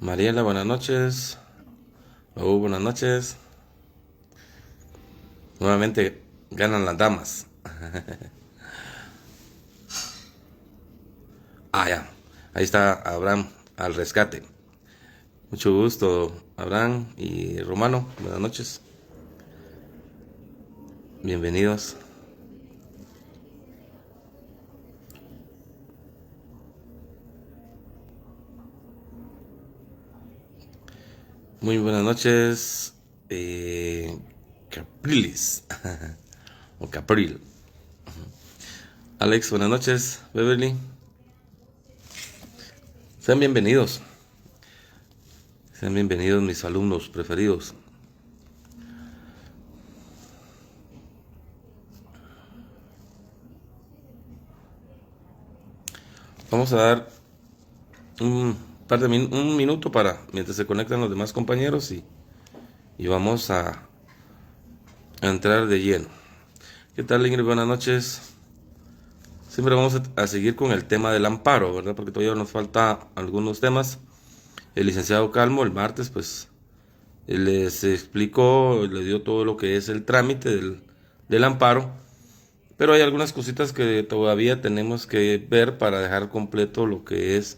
Mariela, buenas noches. Buenas noches. Nuevamente ganan las damas. Ya. Ahí está Abraham al rescate. Mucho gusto, Abraham y Romano. Buenas noches. Bienvenidos. Muy buenas noches. Caprilis. O Capril. Alex, buenas noches. Beverly. Sean bienvenidos. Sean bienvenidos mis alumnos preferidos. Vamos a dar un minuto para mientras se conectan los demás compañeros y vamos a entrar de lleno. ¿Qué tal, Ingrid? Buenas noches. Siempre vamos a seguir con el tema del amparo, ¿verdad? Porque todavía nos falta algunos temas. El licenciado Calmo el martes pues les explicó, le dio todo lo que es el trámite del amparo, pero hay algunas cositas que todavía tenemos que ver para dejar completo lo que es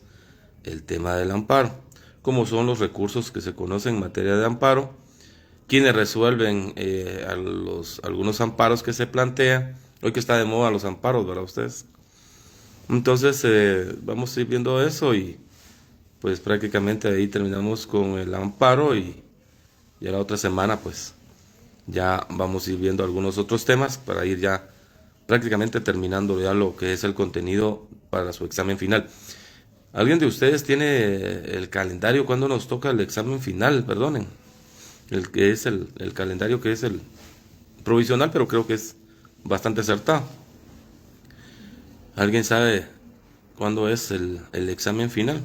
el tema del amparo, como son los recursos que se conocen en materia de amparo, quienes resuelven algunos amparos que se plantean, hoy que está de moda los amparos, ¿verdad ustedes? Entonces vamos a ir viendo eso y pues prácticamente ahí terminamos con el amparo y ya la otra semana pues ya vamos a ir viendo algunos otros temas para ir ya prácticamente terminando ya lo que es el contenido para su examen final. ¿Alguien de ustedes tiene el calendario cuando nos toca el examen final? Perdonen. El que es el calendario que es el provisional, pero creo que es bastante acertado. ¿Alguien sabe cuándo es el examen final?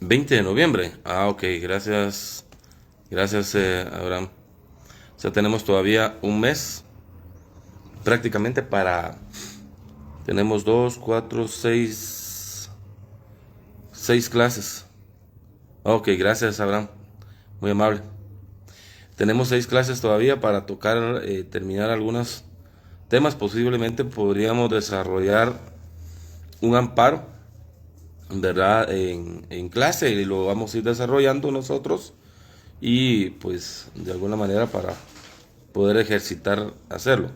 ¿20 de noviembre? Ok, gracias. Gracias, Abraham. O sea, tenemos todavía un mes prácticamente para... Tenemos dos, cuatro, seis clases. Ok, gracias, Abraham. Muy amable. Tenemos 6 clases todavía para tocar, terminar algunos temas. Posiblemente podríamos desarrollar un amparo, ¿verdad? En clase y lo vamos a ir desarrollando nosotros y pues de alguna manera para poder ejercitar hacerlo.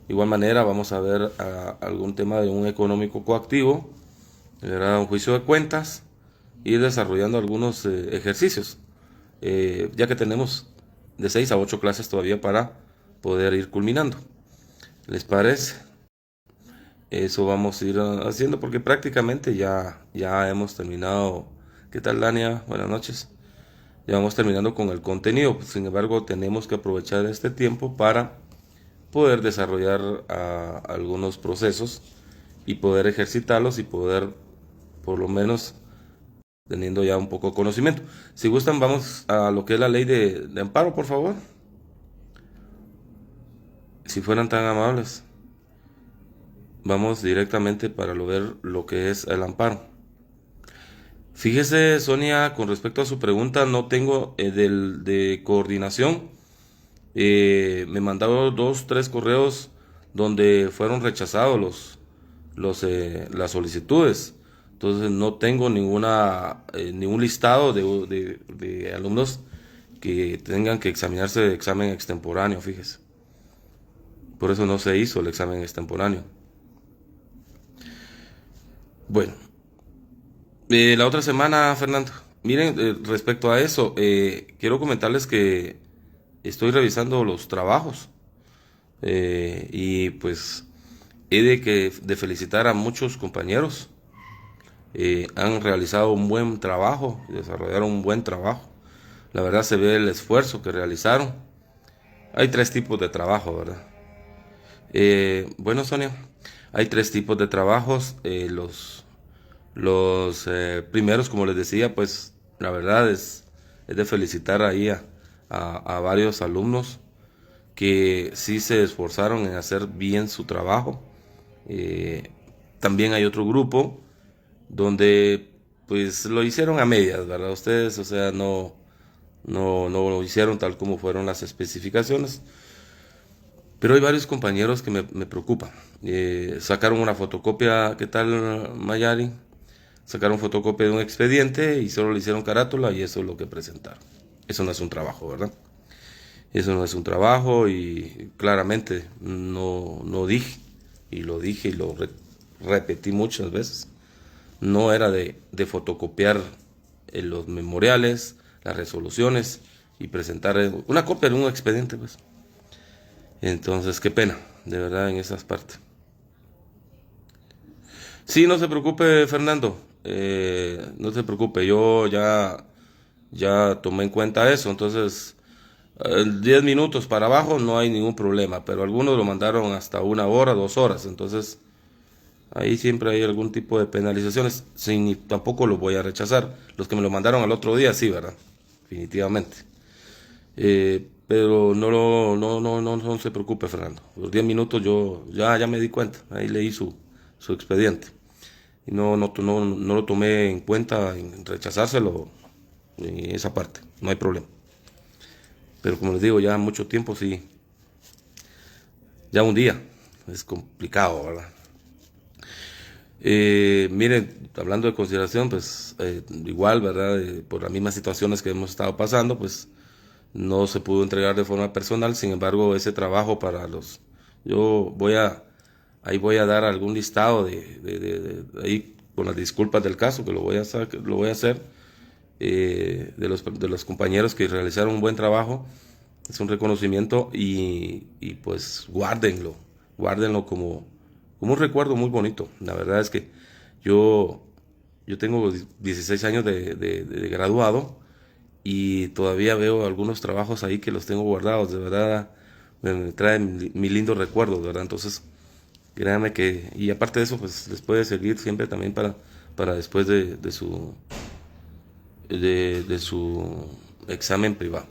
De igual manera vamos a ver algún tema de un económico coactivo, ¿verdad? Un juicio de cuentas, ir desarrollando algunos ejercicios, ya que tenemos de 6 a 8 clases todavía para poder ir culminando. ¿Les parece? Eso vamos a ir haciendo porque prácticamente ya hemos terminado. ¿Qué tal, Dania? Buenas noches. Ya vamos terminando con el contenido. Sin embargo, tenemos que aprovechar este tiempo para poder desarrollar algunos procesos y poder ejercitarlos y poder, por lo menos, teniendo ya un poco de conocimiento. Si gustan, vamos a lo que es la ley de amparo, por favor. Si fueran tan amables. Vamos directamente para ver lo que es el amparo. Fíjese, Sonia, con respecto a su pregunta, no tengo de coordinación. Me mandaron 2, 3 correos donde fueron rechazados las solicitudes. Entonces no tengo ningún listado de alumnos que tengan que examinarse de examen extemporáneo, fíjese. Por eso no se hizo el examen extemporáneo. Bueno, la otra semana, Fernando, miren, respecto a eso, quiero comentarles que estoy revisando los trabajos y pues he de felicitar a muchos compañeros. Han realizado un buen trabajo, desarrollaron un buen trabajo. La verdad se ve el esfuerzo que realizaron. Hay 3 tipos de trabajo, ¿verdad? Bueno, Sonia, Hay tres tipos de trabajos. Los primeros, como les decía, pues la verdad es de felicitar ahí a varios alumnos que sí se esforzaron en hacer bien su trabajo. Eh, También hay otro grupo donde pues lo hicieron a medias, ¿verdad? Ustedes, o sea, no lo hicieron tal como fueron las especificaciones. Pero hay varios compañeros que me preocupan. Sacaron una fotocopia, ¿qué tal, Mayari? Sacaron fotocopia de un expediente y solo le hicieron carátula y eso es lo que presentaron. Eso no es un trabajo, ¿verdad? Eso no es un trabajo y claramente no dije, y lo dije y repetí muchas veces. No era de fotocopiar los memoriales, las resoluciones y presentar una copia de un expediente, pues. Entonces, qué pena, de verdad, en esas partes. Sí, no se preocupe, Fernando. No se preocupe, yo ya tomé en cuenta eso. Entonces, 10 minutos para abajo no hay ningún problema, pero algunos lo mandaron hasta 1 hora, 2 horas. Entonces, ahí siempre hay algún tipo de penalizaciones. Sí, ni tampoco los voy a rechazar. Los que me lo mandaron al otro día, sí, ¿verdad? Definitivamente. Pero no se preocupe, Fernando. Los 10 minutos yo ya me di cuenta. Ahí leí su expediente. Y no lo tomé en cuenta en rechazárselo en esa parte. No hay problema. Pero como les digo, ya mucho tiempo sí. Ya un día. Es complicado, ¿verdad? Miren, hablando de consideración, pues igual, ¿verdad? Por las mismas situaciones que hemos estado pasando, pues no se pudo entregar de forma personal. Sin embargo, ese trabajo para yo ahí voy a dar algún listado ahí con las disculpas del caso, que lo voy a hacer, de los compañeros que realizaron un buen trabajo. Es un reconocimiento y pues guárdenlo como un recuerdo muy bonito. La verdad es que yo, yo tengo 16 años de graduado y todavía veo algunos trabajos ahí que los tengo guardados, de verdad me traen mi lindo recuerdo, de verdad. Entonces, créanme que, y aparte de eso, pues les puede servir siempre también para después de su examen privado.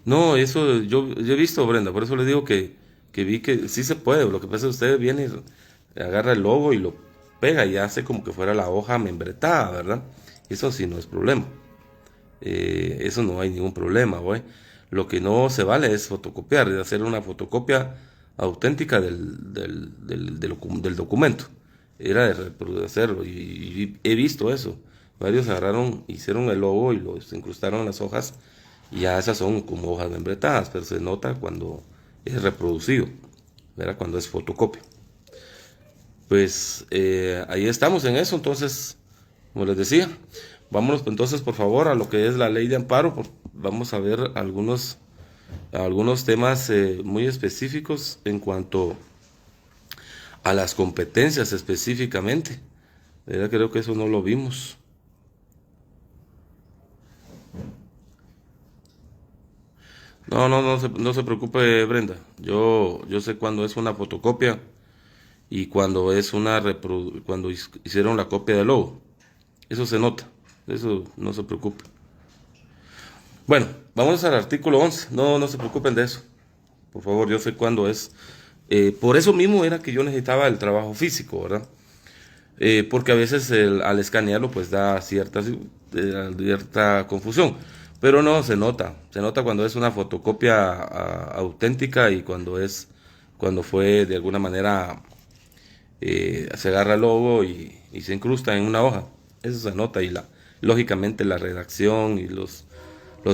No, eso yo he visto, Brenda, por eso le digo que vi que sí se puede. Lo que pasa es que usted viene y agarra el logo y lo pega y hace como que fuera la hoja membretada, ¿verdad? Eso sí no es problema. Eso no hay ningún problema, güey. Lo que no se vale es fotocopiar, es hacer una fotocopia auténtica del documento. Era de reproducirlo y he visto eso. Varios agarraron, hicieron el logo y los incrustaron en las hojas y ya esas son como hojas membretadas, pero se nota cuando es reproducido, ¿verdad? Cuando es fotocopia. Pues ahí estamos en eso, entonces, como les decía, vámonos entonces por favor a lo que es la ley de amparo. Vamos a ver algunos temas muy específicos en cuanto a las competencias específicamente. ¿Verdad? Creo que eso no lo vimos. No se preocupe, Brenda. Yo sé cuándo es una fotocopia y cuando es cuando hicieron la copia del logo. Eso se nota. Eso no se preocupe. Bueno, vamos al artículo 11. No se preocupen de eso. Por favor, yo sé cuándo es. Por eso mismo era que yo necesitaba el trabajo físico, ¿verdad? Porque a veces al escanearlo pues da cierta confusión. Pero no, se nota cuando es una fotocopia auténtica y cuando fue de alguna manera, se agarra el logo y se incrusta en una hoja. Eso se nota y lógicamente la redacción y los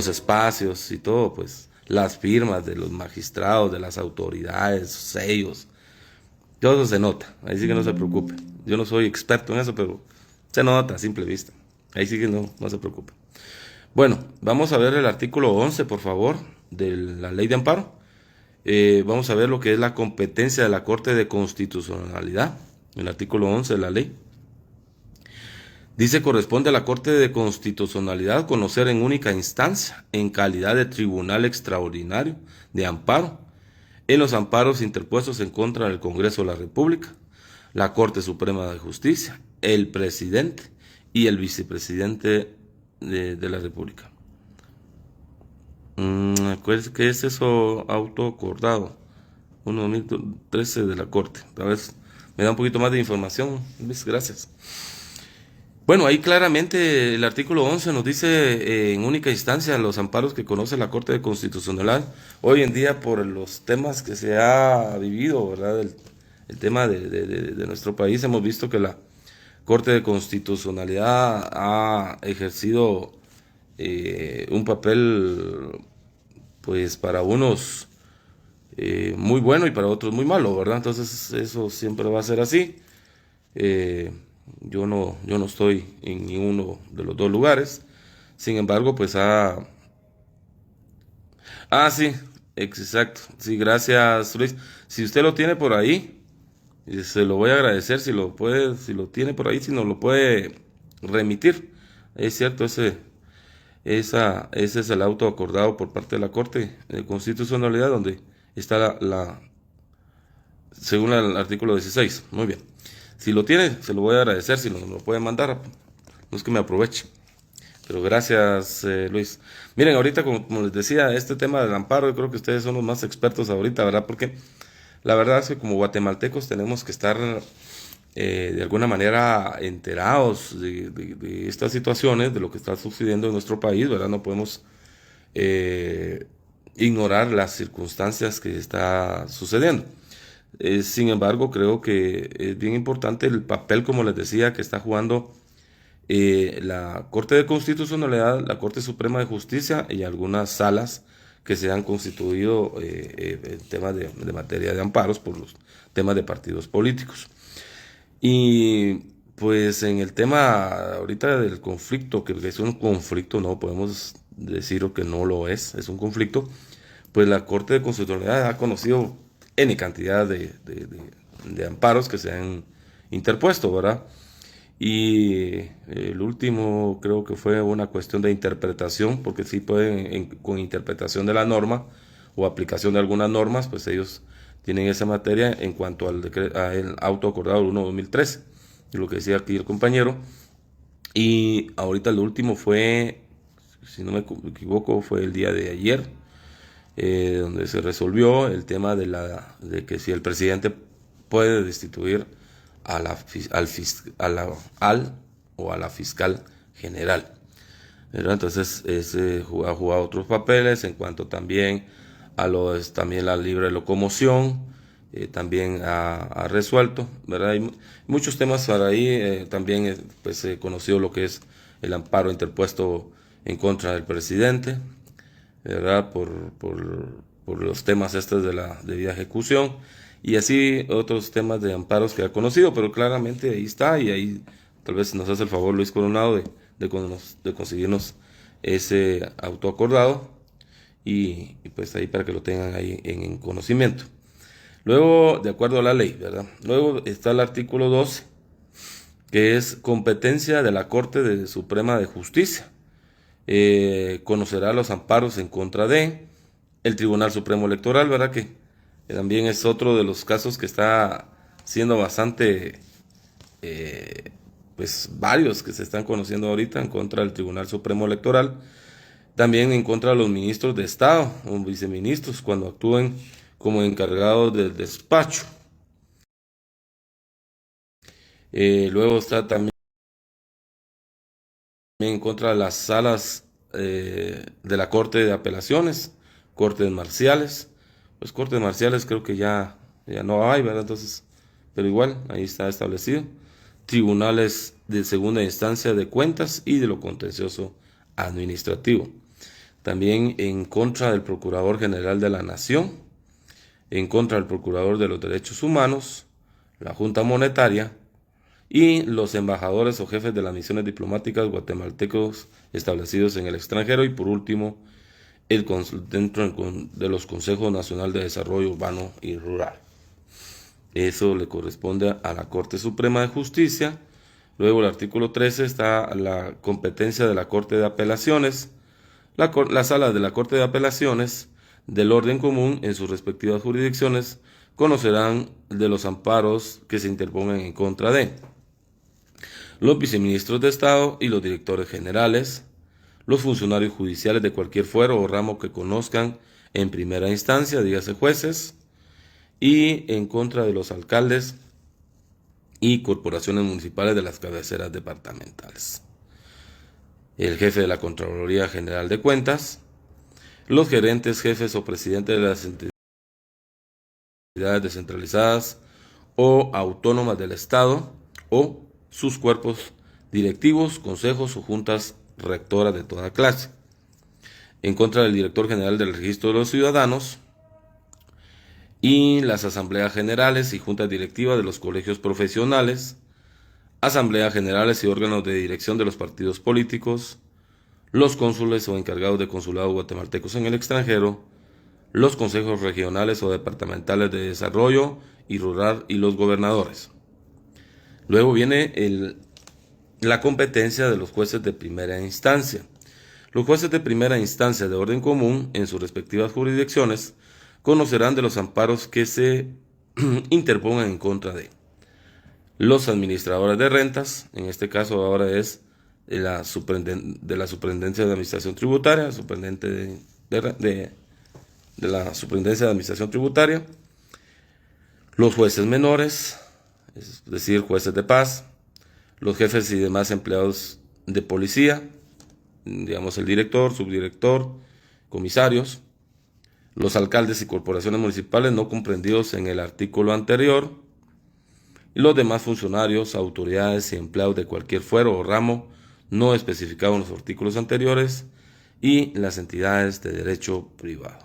espacios y todo, pues las firmas de los magistrados, de las autoridades, sellos, todo eso se nota. Ahí sí que no se preocupe. Yo no soy experto en eso, pero se nota a simple vista. Ahí sí que no se preocupe. Bueno, vamos a ver el artículo 11, por favor, de la ley de amparo. Vamos a ver lo que es la competencia de la Corte de Constitucionalidad. El artículo 11 de la ley. Dice: corresponde a la Corte de Constitucionalidad conocer en única instancia, en calidad de tribunal extraordinario de amparo, en los amparos interpuestos en contra del Congreso de la República, la Corte Suprema de Justicia, el presidente y el vicepresidente de la República. ¿Qué es eso autoacordado? 1-2013 de la Corte. Tal vez me da un poquito más de información, Luis, gracias. Bueno, ahí claramente el artículo 11 nos dice en única instancia los amparos que conoce la Corte de Constitucionalidad. Hoy en día, por los temas que se ha vivido, ¿verdad? El tema de nuestro país, hemos visto que la Corte de Constitucionalidad ha ejercido un papel, pues para unos muy bueno y para otros muy malo, ¿verdad? Entonces eso siempre va a ser así. Yo no estoy en ninguno de los dos lugares. Sin embargo, pues sí, exacto. Sí, gracias, Luis. Si usted lo tiene por ahí, se lo voy a agradecer si lo puede, si lo tiene por ahí, si nos lo puede remitir. Es cierto, ese es el auto acordado por parte de la Corte de Constitucionalidad, donde está según el artículo 16. Muy bien. Si lo tiene, se lo voy a agradecer. Si no me lo puede mandar, no es que me aproveche. Pero gracias, Luis. Miren, ahorita, como les decía, este tema del amparo, yo creo que ustedes son los más expertos ahorita, ¿verdad? Porque la verdad es que como guatemaltecos tenemos que estar de alguna manera enterados de estas situaciones, de lo que está sucediendo en nuestro país, ¿verdad? No podemos ignorar las circunstancias que está sucediendo. Sin embargo, creo que es bien importante el papel, como les decía, que está jugando la Corte de Constitucionalidad, la Corte Suprema de Justicia y algunas salas que se han constituido en temas de materia de amparos por los temas de partidos políticos. Y pues en el tema ahorita del conflicto, que es un conflicto, no podemos decir que no lo es un conflicto, pues la Corte de Constitucionalidad ha conocido N cantidad de amparos que se han interpuesto, ¿verdad? Y el último creo que fue una cuestión de interpretación, porque sí pueden, con interpretación de la norma o aplicación de algunas normas, pues ellos tienen esa materia en cuanto al auto acordado 1/2013, y lo que decía aquí el compañero. Y ahorita lo último fue, si no me equivoco, fue el día de ayer, donde se resolvió el tema de que si el presidente puede destituir al o a la fiscal general, ¿verdad? Entonces ha jugado otros papeles en cuanto también también la libre locomoción, también ha resuelto, ¿verdad? Hay muchos temas para ahí. También pues conocido lo que es el amparo interpuesto en contra del presidente, ¿verdad? Por los temas estos de la debida ejecución, y así otros temas de amparos que ha conocido, pero claramente ahí está, y ahí tal vez nos hace el favor Luis Coronado de conseguirnos ese autoacordado, y pues ahí para que lo tengan ahí en conocimiento. Luego, de acuerdo a la ley, ¿verdad? Luego está el artículo 12, que es competencia de la Corte Suprema de Justicia. Conocerá los amparos en contra de el Tribunal Supremo Electoral, ¿verdad? Que también es otro de los casos que está siendo bastante, pues varios que se están conociendo ahorita en contra del Tribunal Supremo Electoral. También en contra de los ministros de Estado o viceministros cuando actúen como encargados del despacho. Luego está también en contra de las salas de la Corte de Apelaciones, cortes marciales. Pues cortes marciales creo que ya no hay, ¿verdad? Entonces, pero igual, ahí está establecido. Tribunales de segunda instancia de cuentas y de lo contencioso administrativo. También en contra del Procurador General de la Nación, en contra del Procurador de los Derechos Humanos, la Junta Monetaria y los embajadores o jefes de las misiones diplomáticas guatemaltecos establecidos en el extranjero, y por último, dentro de los Consejos Nacional de Desarrollo Urbano y Rural. Eso le corresponde a la Corte Suprema de Justicia. Luego el artículo 13 está la competencia de la Corte de Apelaciones. Las salas de la Corte de Apelaciones del orden común en sus respectivas jurisdicciones conocerán de los amparos que se interpongan en contra de los viceministros de Estado y los directores generales, los funcionarios judiciales de cualquier fuero o ramo que conozcan en primera instancia, dígase jueces, y en contra de los alcaldes y corporaciones municipales de las cabeceras departamentales, el jefe de la Contraloría General de Cuentas, los gerentes, jefes o presidentes de las entidades descentralizadas o autónomas del Estado o sus cuerpos directivos, consejos o juntas rectoras de toda clase, en contra del director general del Registro de los Ciudadanos y las asambleas generales y juntas directivas de los colegios profesionales, asambleas generales y órganos de dirección de los partidos políticos, los cónsules o encargados de consulados guatemaltecos en el extranjero, los consejos regionales o departamentales de desarrollo y rural y los gobernadores. Luego viene la competencia de los jueces de primera instancia. Los jueces de primera instancia de orden común en sus respectivas jurisdicciones conocerán de los amparos que se interpongan en contra de los administradores de rentas, en este caso ahora es de la Superintendencia de Administración Tributaria, superintendente de la Superintendencia de Administración Tributaria, los jueces menores, es decir, jueces de paz, los jefes y demás empleados de policía, digamos el director, subdirector, comisarios, los alcaldes y corporaciones municipales no comprendidos en el artículo anterior, y los demás funcionarios, autoridades y empleados de cualquier fuero o ramo no especificado en los artículos anteriores, y las entidades de derecho privado.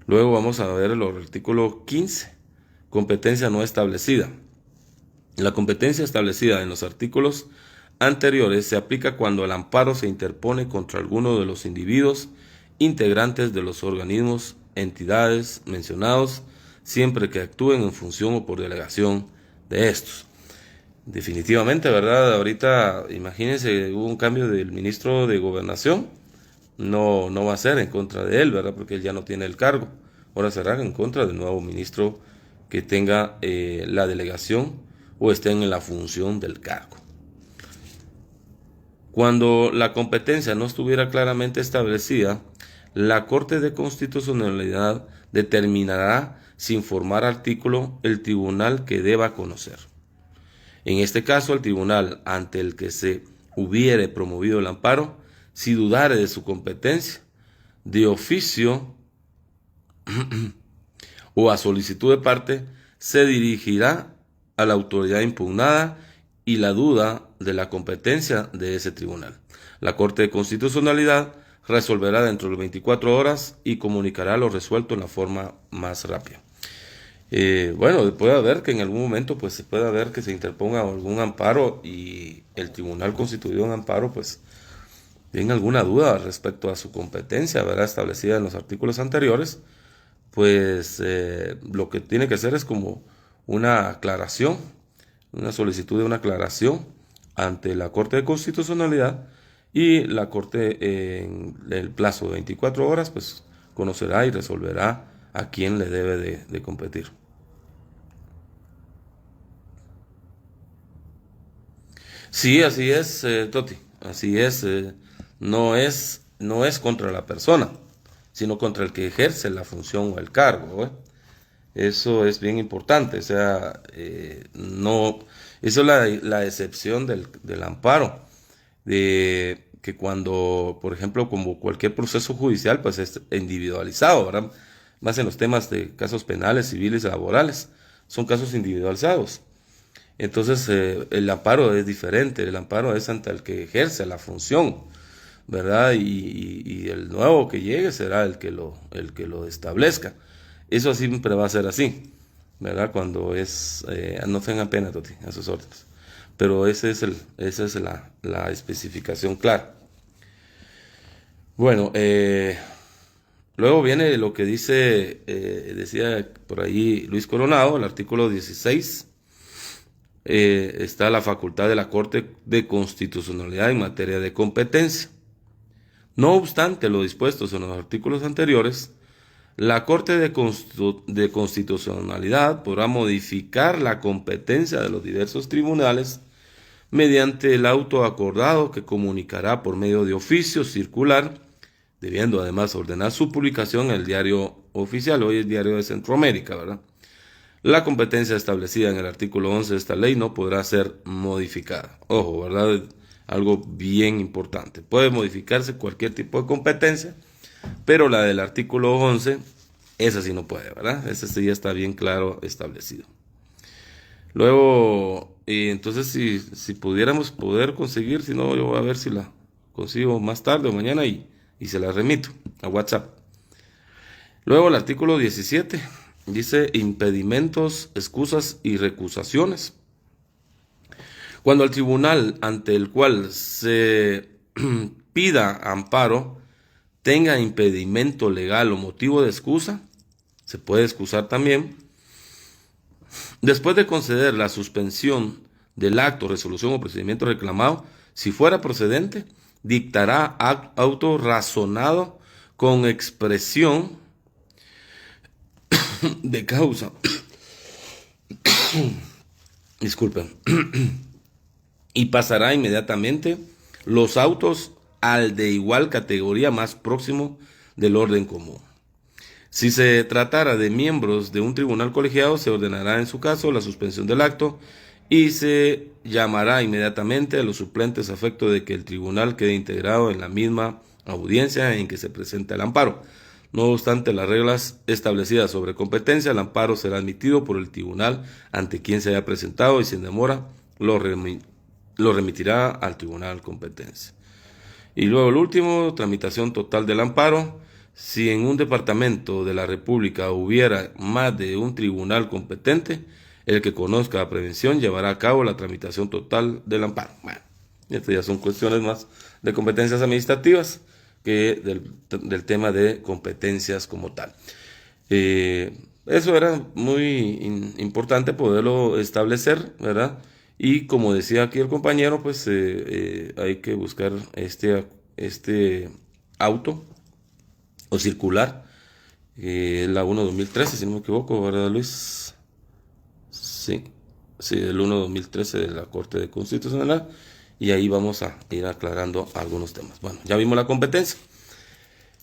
Luego vamos a ver el artículo 15, competencia no establecida. La competencia establecida en los artículos anteriores se aplica cuando el amparo se interpone contra alguno de los individuos integrantes de los organismos, entidades mencionados, siempre que actúen en función o por delegación de estos. Definitivamente, ¿verdad? Ahorita, imagínense, hubo un cambio del ministro de Gobernación, no va a ser en contra de él, ¿verdad? Porque él ya no tiene el cargo. Ahora será en contra del nuevo ministro que tenga la delegación o esté en la función del cargo. Cuando la competencia no estuviera claramente establecida, la Corte de Constitucionalidad determinará sin formar artículo el tribunal que deba conocer. En este caso, el tribunal ante el que se hubiere promovido el amparo, si dudare de su competencia, de oficio o a solicitud de parte, se dirigirá a la autoridad impugnada y la duda de la competencia de ese tribunal. La Corte de Constitucionalidad resolverá dentro de 24 horas y comunicará lo resuelto en la forma más rápida. Bueno, puede haber que en algún momento pues se pueda ver que se interponga algún amparo y el tribunal constituido en amparo pues tiene alguna duda respecto a su competencia, ¿verdad? Establecida en los artículos anteriores, pues lo que tiene que hacer es como una aclaración, una solicitud de una aclaración ante la Corte de Constitucionalidad, y la Corte en el plazo de 24 horas pues conocerá y resolverá a quién le debe de competir. Sí, así es, Toti, así es, no es contra la persona, sino contra el que ejerce la función o el cargo, ¿eh? Eso es bien importante, o sea, no, eso es la excepción del amparo, de que cuando, por ejemplo, como cualquier proceso judicial, pues es individualizado, ¿verdad? Más en los temas de casos penales, civiles, laborales, son casos individualizados. Entonces, el amparo es diferente, el amparo es ante el que ejerce la función, ¿verdad? Y el nuevo que llegue será el que lo establezca. Eso siempre va a ser así, ¿verdad? Cuando no tengan pena, Toti, a sus órdenes. Pero esa es la especificación clara. Bueno, luego viene lo que decía por ahí Luis Coronado, el artículo 16. Está la facultad de la Corte de Constitucionalidad en materia de competencia. No obstante lo dispuesto en los artículos anteriores, La Corte de Constitucionalidad podrá modificar la competencia de los diversos tribunales mediante el auto acordado que comunicará por medio de oficio circular, debiendo además ordenar su publicación en el diario oficial. Hoy es Diario de Centroamérica, ¿verdad? La competencia establecida en el artículo 11 de esta ley no podrá ser modificada. Ojo, ¿verdad? Algo bien importante. Puede modificarse cualquier tipo de competencia, pero la del artículo 11, esa sí no puede, ¿verdad? Esa sí ya está bien claro establecido. Luego, entonces si pudiéramos poder conseguir, si no, yo voy a ver si la consigo más tarde o mañana y se la remito a WhatsApp. Luego el artículo 17 dice impedimentos, excusas y recusaciones. Cuando el tribunal ante el cual se pida amparo tenga impedimento legal o motivo de excusa, se puede excusar también. Después de conceder la suspensión del acto, resolución o procedimiento reclamado, si fuera procedente, dictará auto razonado con expresión de causa. Disculpen. Y pasará inmediatamente los autos al de igual categoría más próximo del orden común. Si se tratara de miembros de un tribunal colegiado, se ordenará en su caso la suspensión del acto y se llamará inmediatamente a los suplentes a efecto de que el tribunal quede integrado en la misma audiencia en que se presenta el amparo. No obstante las reglas establecidas sobre competencia, el amparo será admitido por el tribunal ante quien se haya presentado y sin demora lo remitirá al tribunal competencia. Y luego el último, tramitación total del amparo. Si en un departamento de la República hubiera más de un tribunal competente, el que conozca la prevención llevará a cabo la tramitación total del amparo. Bueno, estas ya son cuestiones más de competencias administrativas que del tema de competencias como tal. Eso era muy importante poderlo establecer, ¿verdad? Y como decía aquí el compañero, pues hay que buscar este auto o circular, la 1-2013, si no me equivoco, ¿verdad, Luis? Sí, el 1-2013 de la Corte de Constitucionalidad, y ahí vamos a ir aclarando algunos temas. Bueno, ya vimos la competencia.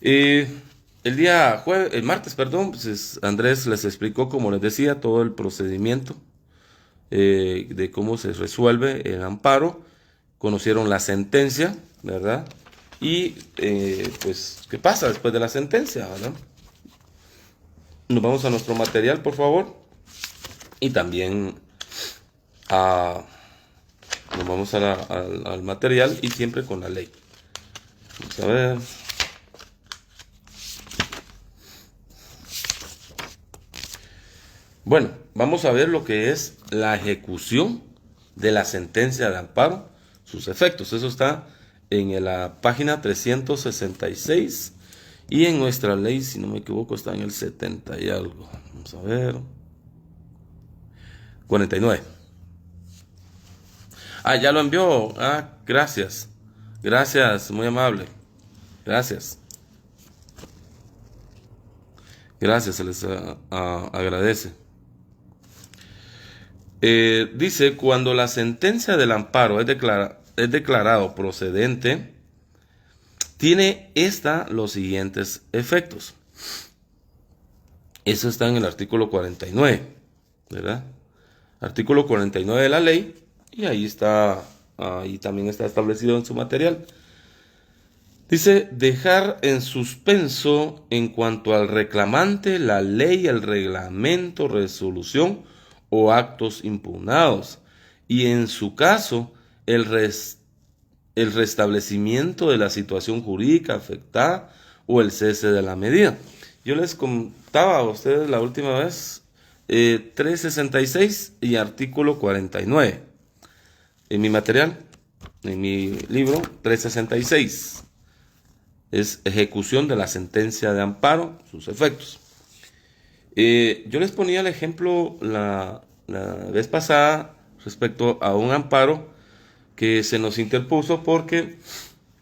El martes, pues Andrés les explicó, como les decía, todo el procedimiento de cómo se resuelve el amparo. Conocieron la sentencia, ¿verdad? Y pues, ¿qué pasa después de la sentencia, verdad? Nos vamos a nuestro material, por favor. Y también nos vamos al material y siempre con la ley. Vamos a ver. Bueno, vamos a ver lo que es la ejecución de la sentencia de amparo, sus efectos. Eso está en la página 366 y en nuestra ley, si no me equivoco, está en el 70 y algo. Vamos a ver. 49. Ya lo envió. Gracias. Gracias, muy amable. Gracias. Gracias, se les agradece. Dice, cuando la sentencia del amparo es declarado procedente, tiene los siguientes efectos. Eso está en el artículo 49, ¿verdad? Artículo 49 de la ley, y ahí también está establecido en su material. Dice, dejar en suspenso en cuanto al reclamante la ley, el reglamento, resolución o actos impugnados, y en su caso el restablecimiento de la situación jurídica afectada o el cese de la medida. Yo les contaba a ustedes la última vez 366 y artículo 49 en mi material, en mi libro. 366 es ejecución de la sentencia de amparo, sus efectos. Yo les ponía el ejemplo la vez pasada respecto a un amparo que se nos interpuso porque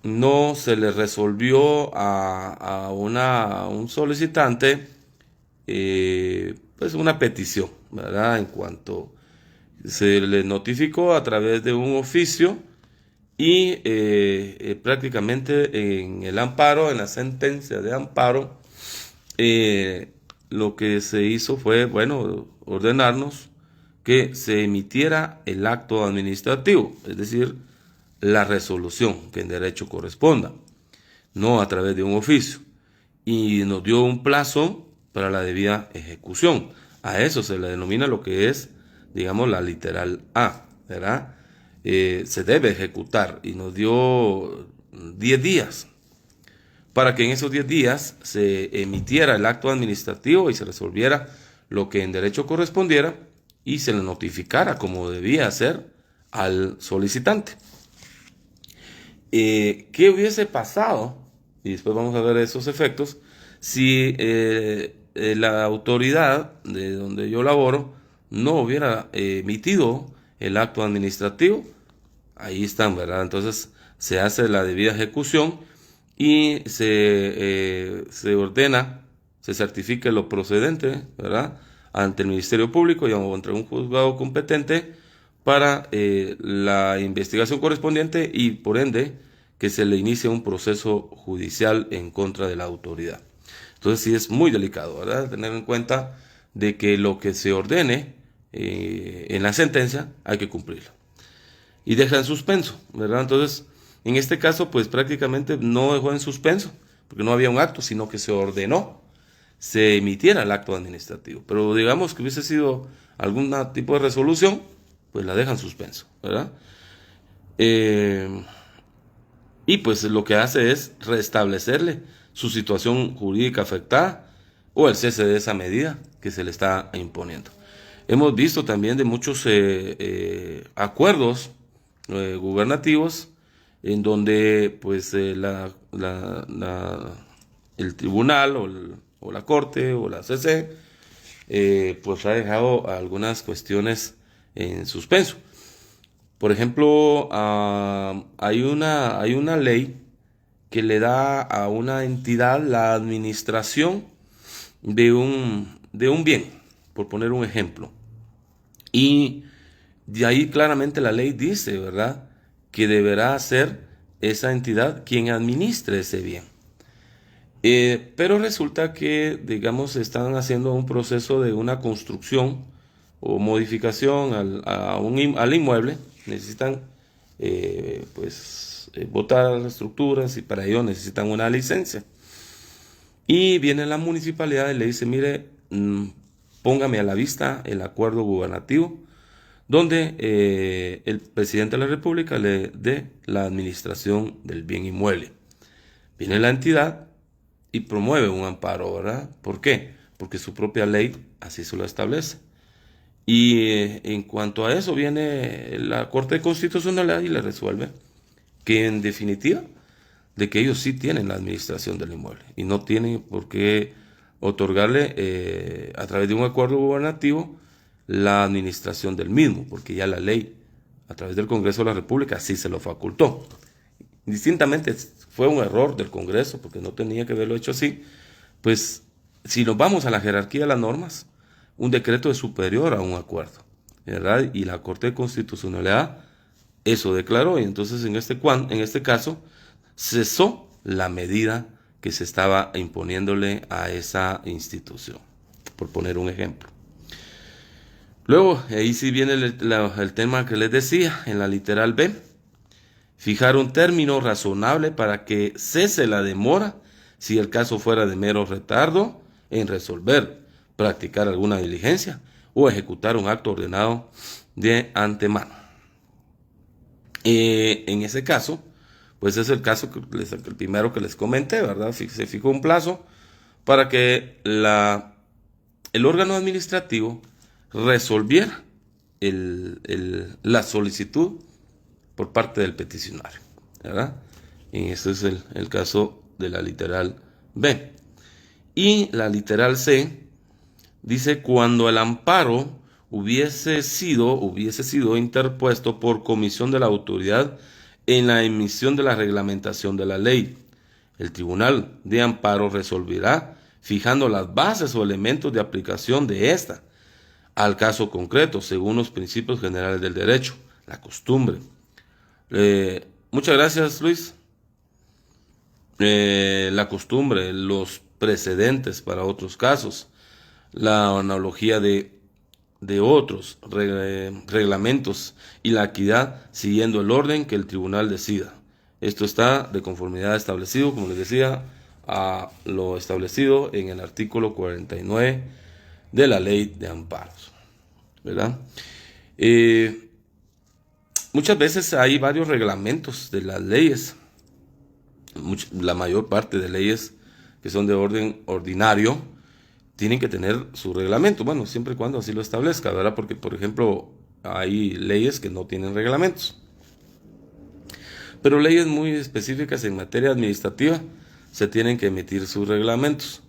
no se le resolvió a un solicitante pues una petición, ¿verdad? En cuanto se le notificó a través de un oficio y prácticamente en el amparo, en la sentencia de amparo, lo que se hizo fue, bueno, ordenarnos que se emitiera el acto administrativo, es decir, la resolución que en derecho corresponda, no a través de un oficio. Y nos dio un plazo para la debida ejecución. A eso se le denomina lo que es, digamos, la literal A, ¿verdad? Se debe ejecutar y nos dio 10 días para que en esos 10 días se emitiera el acto administrativo y se resolviera lo que en derecho correspondiera y se le notificara como debía hacer al solicitante. ¿Qué hubiese pasado? Y después vamos a ver esos efectos. Si la autoridad de donde yo laboro no hubiera emitido el acto administrativo, ahí están, ¿verdad? Entonces se hace la debida ejecución y se ordena, se certifica lo procedente, ¿verdad? Ante el Ministerio Público y ante un juzgado competente para la investigación correspondiente y por ende que se le inicie un proceso judicial en contra de la autoridad. Entonces sí es muy delicado, ¿verdad? Tener en cuenta de que lo que se ordene en la sentencia hay que cumplirlo. Y deja en suspenso, ¿verdad? Entonces, en este caso, pues prácticamente no dejó en suspenso, porque no había un acto, sino que se ordenó, se emitiera el acto administrativo. Pero digamos que hubiese sido algún tipo de resolución, pues la deja en suspenso, ¿verdad? Y pues lo que hace es restablecerle su situación jurídica afectada o el cese de esa medida que se le está imponiendo. Hemos visto también de muchos acuerdos gubernativos en donde pues el tribunal o la corte o la CC pues ha dejado algunas cuestiones en suspenso. Por ejemplo, hay una ley que le da a una entidad la administración de un bien, por poner un ejemplo. Y de ahí claramente la ley dice, ¿verdad?, que deberá ser esa entidad quien administre ese bien. Pero resulta que, digamos, están haciendo un proceso de una construcción o modificación al inmueble. Necesitan botar las estructuras y para ello necesitan una licencia. Y viene la municipalidad y le dice, mire, póngame a la vista el acuerdo gubernativo donde el presidente de la República le dé la administración del bien inmueble. Viene la entidad y promueve un amparo, ¿verdad? ¿Por qué? Porque su propia ley así se lo establece. Y en cuanto a eso viene la Corte Constitucional y le resuelve que en definitiva de que ellos sí tienen la administración del inmueble y no tienen por qué otorgarle a través de un acuerdo gubernativo la administración del mismo, porque ya la ley a través del Congreso de la República sí se lo facultó. Distintamente fue un error del Congreso porque no tenía que haberlo hecho así. Pues si nos vamos a la jerarquía de las normas, un decreto es superior a un acuerdo, ¿verdad? Y la Corte de Constitucionalidad eso declaró y entonces en este caso cesó la medida que se estaba imponiéndole a esa institución, por poner un ejemplo. Luego, ahí sí viene el tema que les decía, en la literal B, fijar un término razonable para que cese la demora si el caso fuera de mero retardo en resolver, practicar alguna diligencia o ejecutar un acto ordenado de antemano. En ese caso, pues es el caso el primero que les comenté, ¿verdad? Se fijó un plazo para que el órgano administrativo resolviera la solicitud por parte del peticionario, ¿verdad? Y este es el caso de la literal B. Y la literal C dice cuando el amparo hubiese sido interpuesto por comisión de la autoridad en la emisión de la reglamentación de la ley. El Tribunal de Amparo resolverá fijando las bases o elementos de aplicación de esta al caso concreto, según los principios generales del derecho, la costumbre. Muchas gracias, Luis. La costumbre, los precedentes para otros casos, la analogía de otros reglamentos y la equidad siguiendo el orden que el tribunal decida. Esto está de conformidad establecido, como les decía, a lo establecido en el artículo 49 de la ley de amparos, ¿verdad? Muchas veces hay varios reglamentos de las leyes, la mayor parte de leyes que son de orden ordinario tienen que tener su reglamento, bueno, siempre y cuando así lo establezca, ¿verdad? Porque, por ejemplo, hay leyes que no tienen reglamentos. Pero leyes muy específicas en materia administrativa se tienen que emitir sus reglamentos.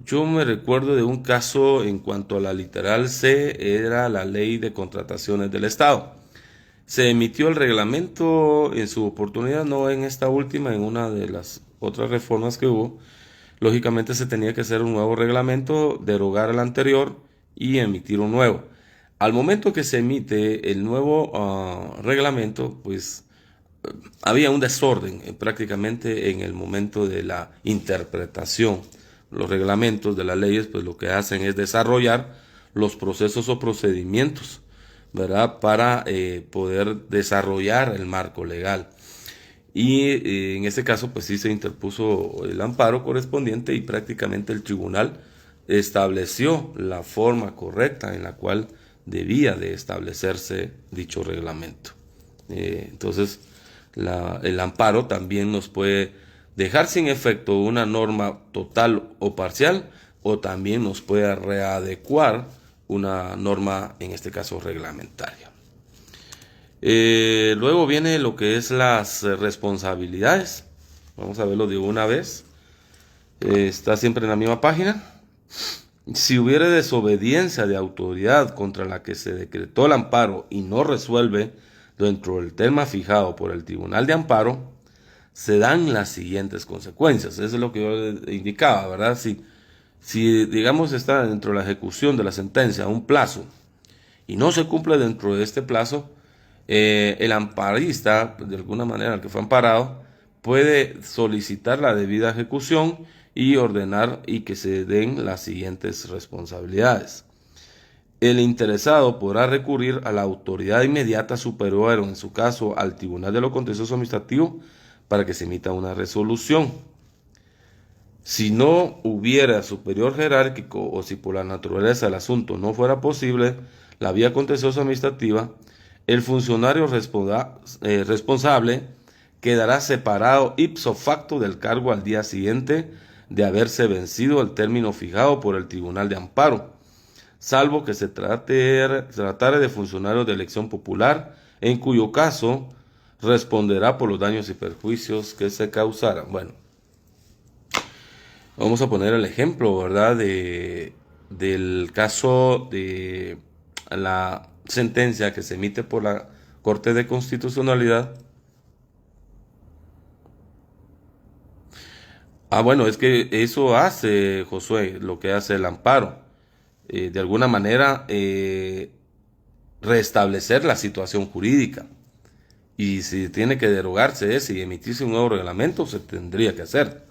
Yo me recuerdo de un caso en cuanto a la literal C, era la ley de contrataciones del Estado. Se emitió el reglamento en su oportunidad, no en esta última, en una de las otras reformas que hubo. Lógicamente se tenía que hacer un nuevo reglamento, derogar el anterior y emitir un nuevo. Al momento que se emite el nuevo reglamento, pues había un desorden prácticamente en el momento de la interpretación. Los reglamentos de las leyes, pues lo que hacen es desarrollar los procesos o procedimientos, ¿verdad? Para poder desarrollar el marco legal. Y en este caso, pues sí se interpuso el amparo correspondiente y prácticamente el tribunal estableció la forma correcta en la cual debía de establecerse dicho reglamento. Entonces, el amparo también nos puede dejar sin efecto una norma total o parcial, o también nos puede readecuar una norma, en este caso reglamentaria. Luego viene lo que es las responsabilidades. Vamos a verlo de una vez. Está siempre en la misma página. Si hubiere desobediencia de autoridad contra la que se decretó el amparo y no resuelve dentro del tema fijado por el Tribunal de Amparo, se dan las siguientes consecuencias. Eso es lo que yo indicaba, ¿verdad? Si digamos está dentro de la ejecución de la sentencia un plazo y no se cumple dentro de este plazo, el amparista, de alguna manera el que fue amparado, puede solicitar la debida ejecución y ordenar y que se den las siguientes responsabilidades. El interesado podrá recurrir a la autoridad inmediata superior, o en su caso al Tribunal de lo Contencioso Administrativo, para que se emita una resolución. Si no hubiera superior jerárquico o si por la naturaleza del asunto no fuera posible la vía contenciosa administrativa, el funcionario responsable quedará separado ipso facto del cargo al día siguiente de haberse vencido el término fijado por el Tribunal de Amparo, salvo que se tratare de funcionarios de elección popular, en cuyo caso responderá por los daños y perjuicios que se causaran. Bueno, vamos a poner el ejemplo, ¿verdad? Del caso de la sentencia que se emite por la Corte de Constitucionalidad. Bueno, es que eso hace, Josué, lo que hace el amparo. De alguna manera, restablecer la situación jurídica. Y si tiene que derogarse ese y emitirse un nuevo reglamento, se tendría que hacer.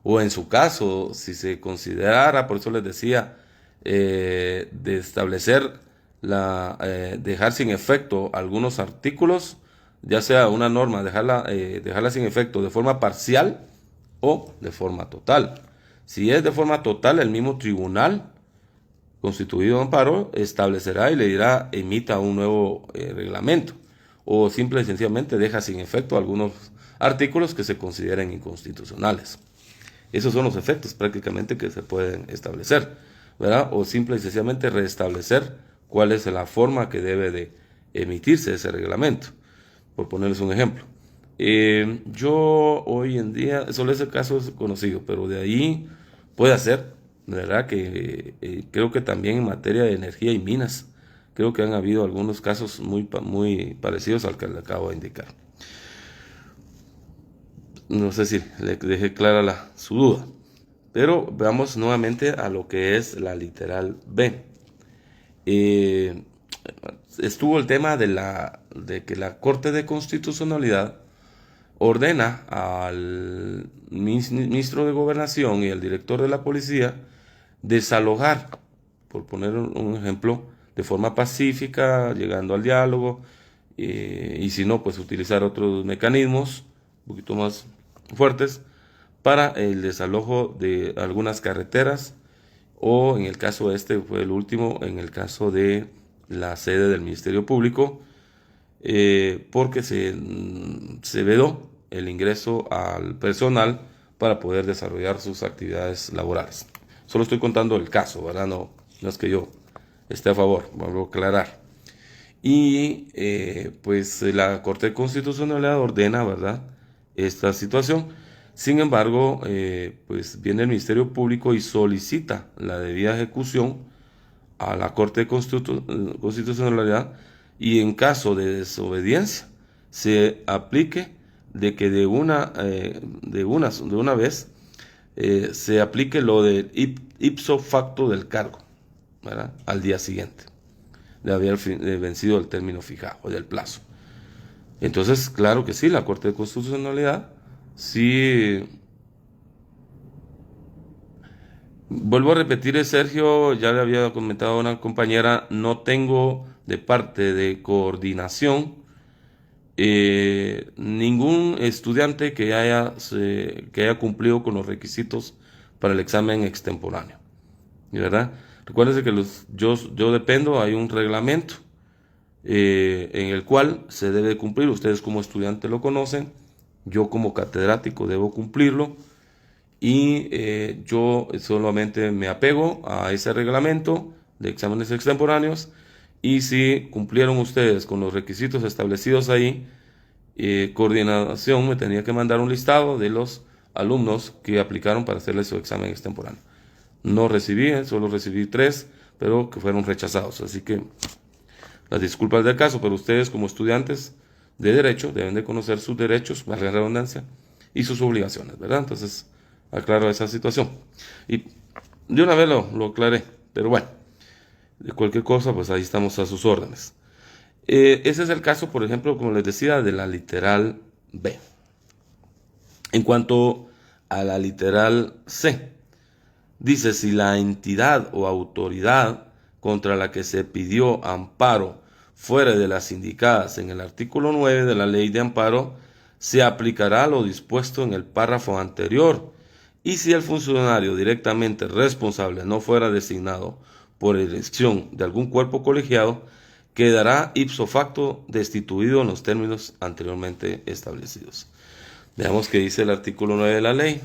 O en su caso, si se considerara, por eso les decía, de establecer dejar sin efecto algunos artículos, ya sea una norma, dejarla sin efecto de forma parcial o de forma total. Si es de forma total, el mismo tribunal constituido de amparo establecerá y le dirá emita un nuevo reglamento, o simple y sencillamente deja sin efecto algunos artículos que se consideren inconstitucionales. Esos son los efectos prácticamente que se pueden establecer, ¿verdad? O simple y sencillamente restablecer cuál es la forma que debe de emitirse ese reglamento, por ponerles un ejemplo. Yo hoy en día, solo ese caso es conocido, pero de ahí puede ser, ¿verdad? Que creo que también en materia de energía y minas, creo que han habido algunos casos muy parecidos al que le acabo de indicar. No sé si le dejé clara su duda, Pero veamos nuevamente a lo que es la literal B. Estuvo el tema de que la Corte de Constitucionalidad ordena al ministro de Gobernación y al director de la policía desalojar, por poner un ejemplo, de forma pacífica, llegando al diálogo, y si no, pues utilizar otros mecanismos un poquito más fuertes para el desalojo de algunas carreteras, o en el caso este fue el último, en el caso de la sede del Ministerio Público, porque se vedó el ingreso al personal para poder desarrollar sus actividades laborales. Solo estoy contando el caso, ¿verdad? No es que yo esté a favor, vuelvo a aclarar. Y pues la Corte Constitucional ordena, ¿verdad?, esta situación. Sin embargo, pues viene el Ministerio Público y solicita la debida ejecución a la Corte de Constitucionalidad, y en caso de desobediencia se aplique de que de una vez se aplique lo del ipso facto del cargo, ¿verdad?, al día siguiente de haber vencido el término fijado del plazo. Entonces, claro que sí, la Corte de Constitucionalidad sí. Vuelvo a repetir, Sergio, ya le había comentado a una compañera, no tengo de parte de coordinación ningún estudiante que haya cumplido con los requisitos para el examen extemporáneo, ¿verdad? Recuérdense que yo dependo, hay un reglamento en el cual se debe cumplir. Ustedes como estudiantes lo conocen, yo como catedrático debo cumplirlo, y yo solamente me apego a ese reglamento de exámenes extemporáneos, y si cumplieron ustedes con los requisitos establecidos ahí, coordinación me tenía que mandar un listado de los alumnos que aplicaron para hacerles su examen extemporáneo. No recibí, solo recibí 3, pero que fueron rechazados. Así que las disculpas del caso, pero ustedes como estudiantes de derecho deben de conocer sus derechos, valga la redundancia, y sus obligaciones, ¿verdad? Entonces, aclaro esa situación. Y de una vez lo aclaré, pero bueno, de cualquier cosa, pues ahí estamos a sus órdenes. Ese es el caso, por ejemplo, como les decía, de la literal B. En cuanto a la literal C, dice: si la entidad o autoridad contra la que se pidió amparo fuera de las indicadas en el artículo 9 de la Ley de Amparo, se aplicará lo dispuesto en el párrafo anterior, y si el funcionario directamente responsable no fuera designado por elección de algún cuerpo colegiado, quedará ipso facto destituido en los términos anteriormente establecidos. Veamos qué dice el artículo 9 de la ley.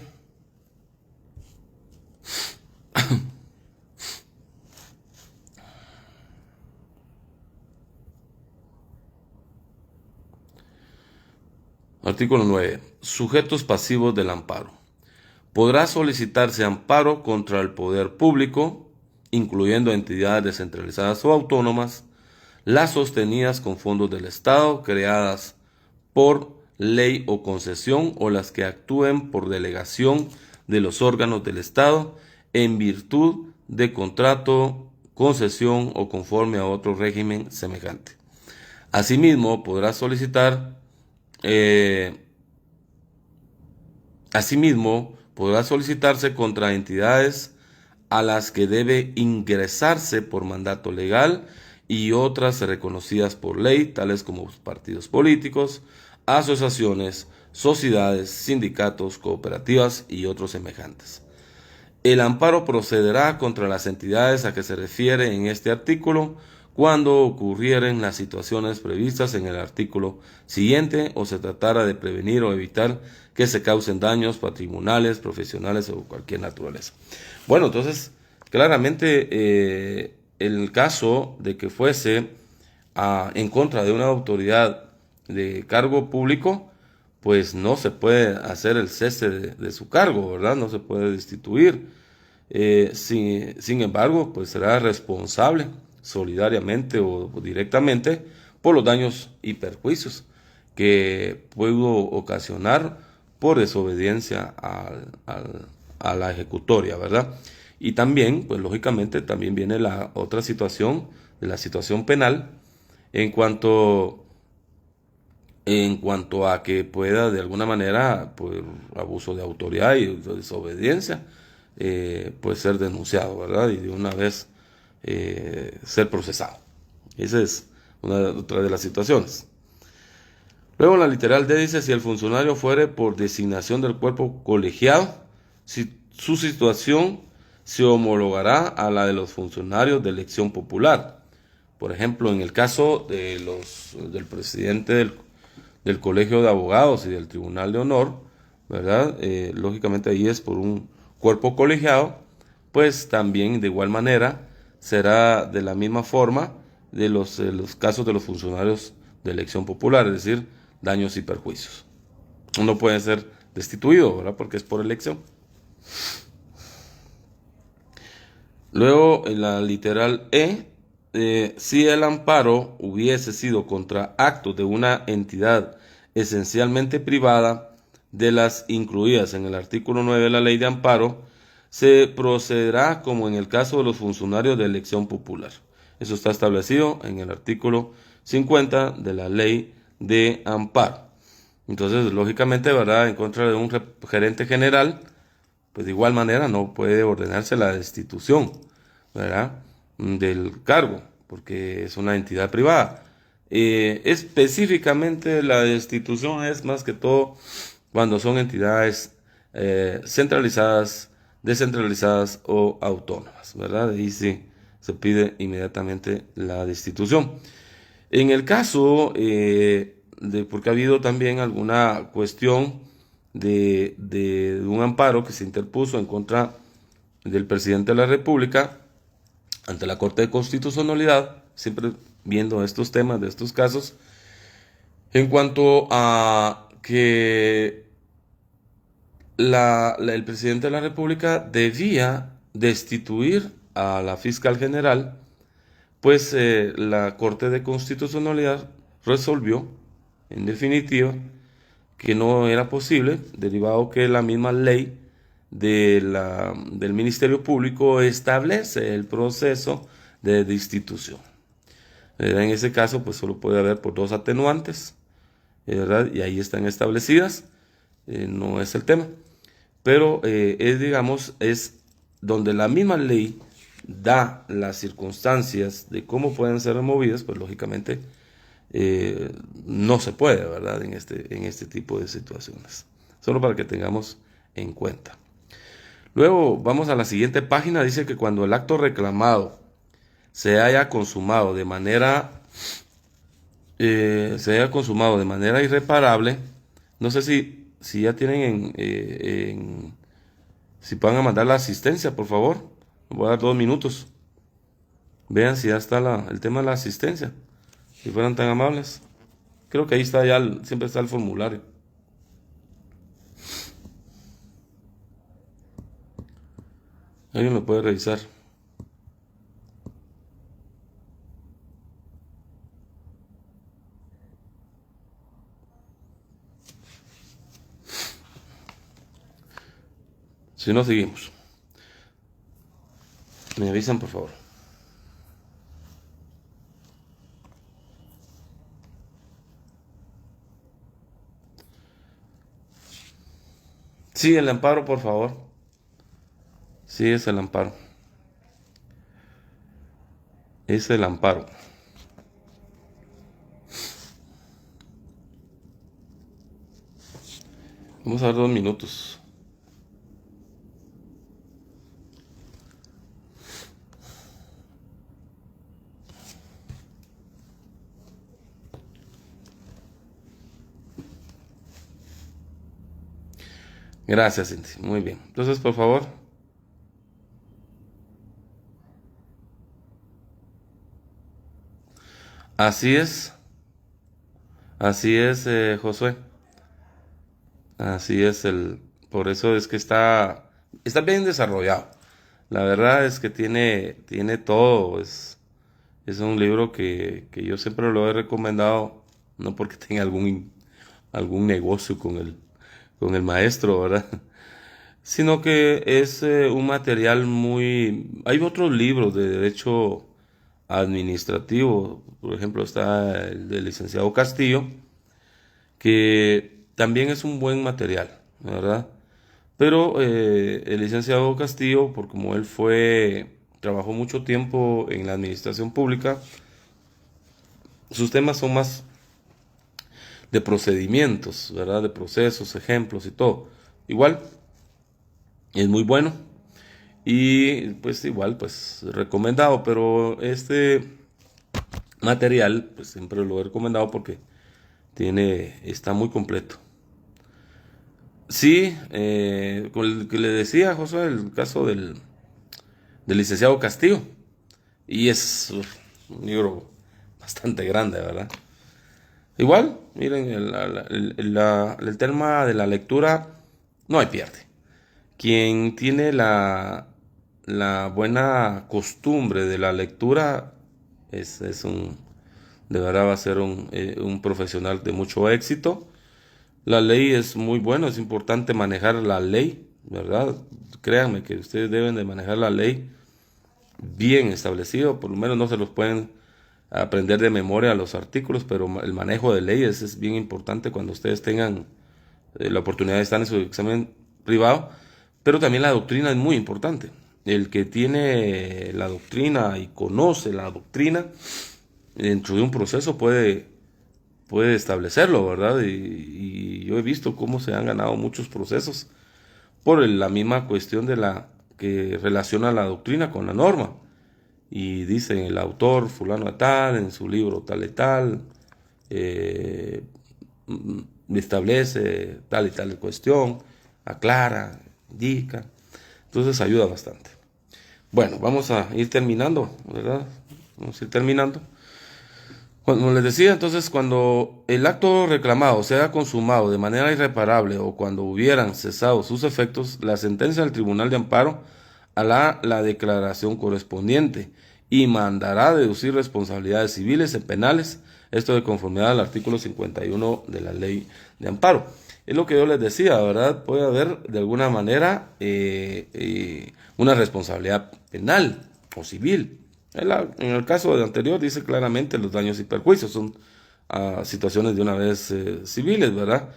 Artículo 9. Sujetos pasivos del amparo. Podrá solicitarse amparo contra el poder público, incluyendo entidades descentralizadas o autónomas, las sostenidas con fondos del Estado, creadas por ley o concesión, o las que actúen por delegación de los órganos del Estado en virtud de contrato, concesión o conforme a otro régimen semejante. Asimismo, podrá solicitarse contra entidades a las que debe ingresarse por mandato legal y otras reconocidas por ley, tales como partidos políticos, asociaciones, sociedades, sindicatos, cooperativas y otros semejantes. El amparo procederá contra las entidades a que se refiere en este artículo cuando ocurrieren las situaciones previstas en el artículo siguiente, o se tratara de prevenir o evitar que se causen daños patrimoniales, profesionales o cualquier naturaleza. Bueno, entonces, claramente el caso de que fuese en contra de una autoridad de cargo público, pues no se puede hacer el cese de su cargo, ¿verdad? No se puede destituir. Sin embargo, pues será responsable solidariamente o directamente por los daños y perjuicios que pudo ocasionar por desobediencia a la ejecutoria, ¿verdad? Y también, pues lógicamente, también viene la otra situación, de la situación penal, en cuanto, en cuanto a que pueda de alguna manera, por abuso de autoridad y desobediencia, pues ser denunciado, ¿verdad? Y de una vez ser procesado. Esa es otra de las situaciones. Luego la literal D dice, si el funcionario fuere por designación del cuerpo colegiado, si su situación se homologará a la de los funcionarios de elección popular. Por ejemplo, en el caso de del presidente del Colegio de Abogados y del Tribunal de Honor, ¿verdad? Lógicamente ahí es por un cuerpo colegiado, pues también de igual manera será de la misma forma de los casos de los funcionarios de elección popular, es decir, daños y perjuicios. Uno puede ser destituido, ¿verdad? Porque es por elección. Luego, en la literal si el amparo hubiese sido contra actos de una entidad esencialmente privada de las incluidas en el artículo 9 de la Ley de Amparo, se procederá como en el caso de los funcionarios de elección popular. Eso está establecido en el artículo 50 de la Ley de Amparo. Entonces, lógicamente, ¿verdad? En contra de un gerente general, pues de igual manera no puede ordenarse la destitución, ¿verdad? Del cargo, porque es una entidad privada. Específicamente la destitución es más que todo cuando son entidades centralizadas, descentralizadas o autónomas, ¿verdad? Ahí sí se pide inmediatamente la destitución. En el caso porque ha habido también alguna cuestión de un amparo que se interpuso en contra del presidente de la República ante la Corte de Constitucionalidad, siempre viendo estos temas de estos casos, en cuanto a que el presidente de la República debía destituir a la fiscal general, pues la Corte de Constitucionalidad resolvió, en definitiva, que no era posible, derivado que la misma ley del Ministerio Público establece el proceso de destitución. En ese caso, pues solo puede haber por dos atenuantes, ¿verdad? Y ahí están establecidas, no es el tema. Pero digamos, es donde la misma ley da las circunstancias de cómo pueden ser removidas, pues lógicamente no se puede, ¿verdad? En este tipo de situaciones. Solo para que tengamos en cuenta. Luego vamos a la siguiente página. Dice que cuando el acto reclamado se haya consumado de manera irreparable, no sé si ya tienen si van a mandar la asistencia, por favor. Voy a dar 2 minutos. Vean si ya está el tema de la asistencia. Si fueran tan amables. Creo que ahí está ya, siempre está el formulario. Alguien lo puede revisar. Si no, seguimos. Me avisan, por favor. Sí, el amparo, por favor. Sí, es el amparo. Es el amparo. Vamos a dar 2 minutos. Gracias, Cindy. Muy bien. Entonces, por favor. Así es. Así es, Josué. Así es por eso es que está bien desarrollado. La verdad es que tiene todo. Es un libro que yo siempre lo he recomendado, no porque tenga algún negocio con el maestro, ¿verdad? sino que es un material muy... Hay otros libros de derecho administrativo, por ejemplo está el del licenciado Castillo, que también es un buen material, ¿verdad? Pero el licenciado Castillo, por como él trabajó mucho tiempo en la administración pública, sus temas son más de procedimientos, ¿verdad? De procesos, ejemplos y todo. Igual, es muy bueno y pues igual, pues recomendado, pero este material, pues siempre lo he recomendado porque está muy completo. Sí, con el que le decía José, el caso del licenciado Castillo, y es un libro bastante grande, ¿verdad? Igual, miren, el tema de la lectura no hay pierde. Quien tiene la buena costumbre de la lectura de verdad va a ser un profesional de mucho éxito. La ley es muy buena, es importante manejar la ley, ¿verdad? Créanme que ustedes deben de manejar la ley bien establecido, por lo menos no se los pueden aprender de memoria los artículos, pero el manejo de leyes es bien importante cuando ustedes tengan la oportunidad de estar en su examen privado, pero también la doctrina es muy importante. El que tiene la doctrina y conoce la doctrina dentro de un proceso puede establecerlo, ¿verdad? Y yo he visto cómo se han ganado muchos procesos por la misma cuestión de la que relaciona la doctrina con la norma. Y dice el autor fulano de tal, en su libro tal y tal, eh, establece tal y tal cuestión, aclara, indica. Entonces ayuda bastante. Bueno, vamos a ir terminando, ¿verdad? Vamos a ir terminando. Como les decía, entonces, cuando el acto reclamado sea consumado de manera irreparable o cuando hubieran cesado sus efectos, la sentencia del Tribunal de Amparo hará la declaración correspondiente y mandará deducir responsabilidades civiles y penales, esto de conformidad al artículo 51 de la Ley de Amparo. Es lo que yo les decía, ¿verdad? Puede haber de alguna manera una responsabilidad penal o civil. En el caso anterior dice claramente los daños y perjuicios son situaciones de una vez civiles, ¿verdad?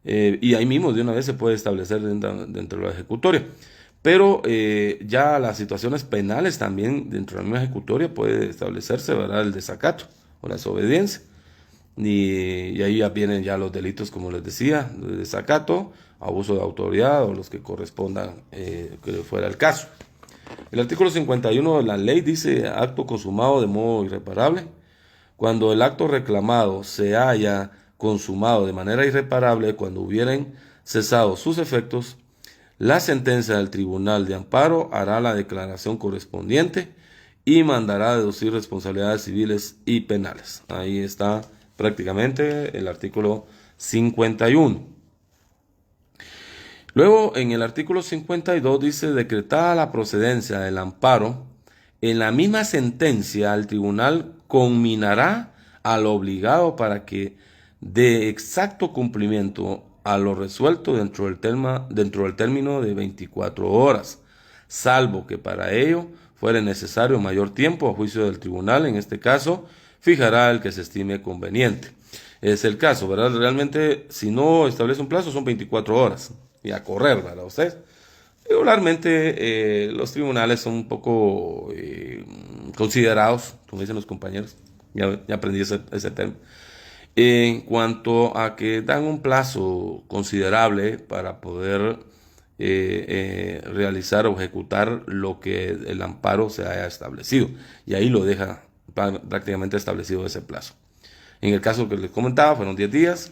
Y ahí mismo de una vez se puede establecer dentro de la ejecutoria. Pero ya las situaciones penales también dentro de la misma ejecutoria puede establecerse, ¿verdad? El desacato o la desobediencia. Y ahí ya vienen ya los delitos, como les decía, de desacato, abuso de autoridad o los que correspondan, que fuera el caso. El artículo 51 de la ley dice acto consumado de modo irreparable. Cuando el acto reclamado se haya consumado de manera irreparable, cuando hubieran cesado sus efectos, la sentencia del Tribunal de Amparo hará la declaración correspondiente y mandará a deducir responsabilidades civiles y penales. Ahí está prácticamente el artículo 51. Luego, en el artículo 52 dice decretada la procedencia del amparo, en la misma sentencia el tribunal conminará al obligado para que dé exacto cumplimiento a lo resuelto dentro del término de 24 horas, salvo que para ello fuere necesario mayor tiempo a juicio del tribunal, en este caso, fijará el que se estime conveniente. Es el caso, ¿verdad? Realmente, si no establece un plazo, son 24 horas y a correr, ¿verdad? Usted. Regularmente los tribunales son un poco considerados, como dicen los compañeros, ya aprendí ese tema, en cuanto a que dan un plazo considerable para poder realizar o ejecutar lo que el amparo se haya establecido. Y ahí lo deja prácticamente establecido ese plazo. En el caso que les comentaba, fueron 10 días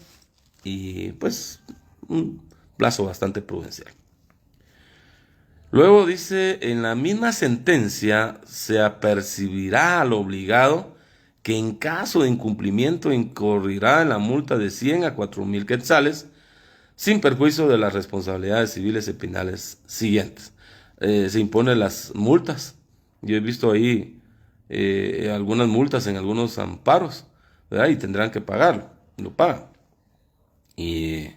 y pues un plazo bastante prudencial. Luego dice, en la misma sentencia se apercibirá al obligado que en caso de incumplimiento incurrirá en la multa de 100 a 4,000 quetzales, sin perjuicio de las responsabilidades civiles y penales siguientes. Se imponen las multas. Yo he visto ahí algunas multas en algunos amparos, ¿verdad? Y tendrán que pagarlo, lo pagan. Y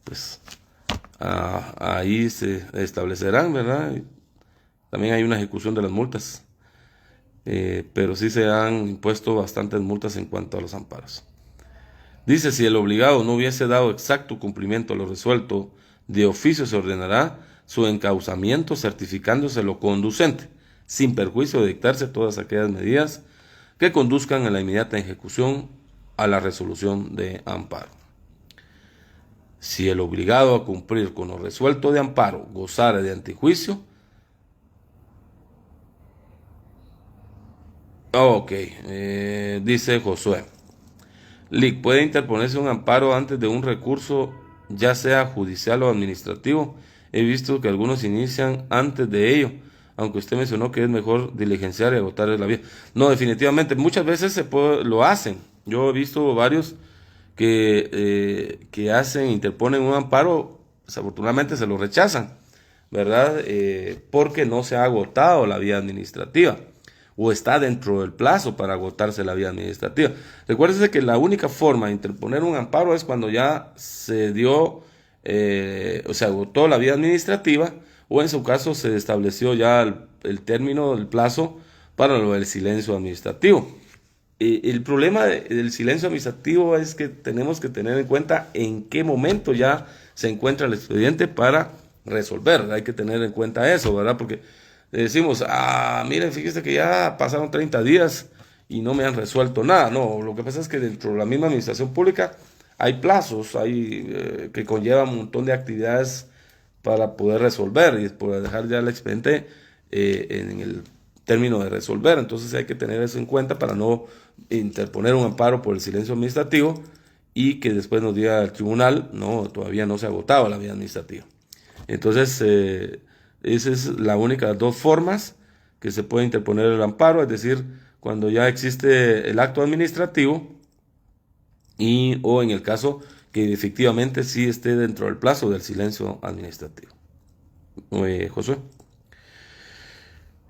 pues ahí se establecerán, ¿verdad? También hay una ejecución de las multas, pero sí se han impuesto bastantes multas en cuanto a los amparos. Dice, si el obligado no hubiese dado exacto cumplimiento a lo resuelto de oficio, se ordenará su encauzamiento certificándoselo conducente, sin perjuicio de dictarse todas aquellas medidas que conduzcan a la inmediata ejecución a la resolución de amparo. Si el obligado a cumplir con lo resuelto de amparo gozare de antejuicio, dice Josué, LIC puede interponerse un amparo antes de un recurso, ya sea judicial o administrativo. He visto que algunos inician antes de ello, aunque usted mencionó que es mejor diligenciar y agotar la vía. No, definitivamente, muchas veces lo hacen. Yo he visto varios que interponen un amparo, desafortunadamente se lo rechazan, ¿verdad? Porque no se ha agotado la vía administrativa o está dentro del plazo para agotarse la vía administrativa. Recuérdese que la única forma de interponer un amparo es cuando ya se dio, o se agotó la vía administrativa, o en su caso se estableció ya el término del plazo para lo del silencio administrativo. El problema del silencio administrativo es que tenemos que tener en cuenta en qué momento ya se encuentra el expediente para resolver. Hay que tener en cuenta eso, ¿verdad? Porque decimos, miren, fíjese que ya pasaron 30 días y no me han resuelto nada. No, lo que pasa es que dentro de la misma administración pública hay plazos, que conllevan un montón de actividades para poder resolver y poder dejar ya el expediente en el término de resolver. Entonces hay que tener eso en cuenta para no interponer un amparo por el silencio administrativo y que después nos diga el tribunal, no, todavía no se ha agotado la vía administrativa. Entonces, esa es la única de dos formas que se puede interponer el amparo, es decir, cuando ya existe el acto administrativo o en el caso que efectivamente sí esté dentro del plazo del silencio administrativo. Josué.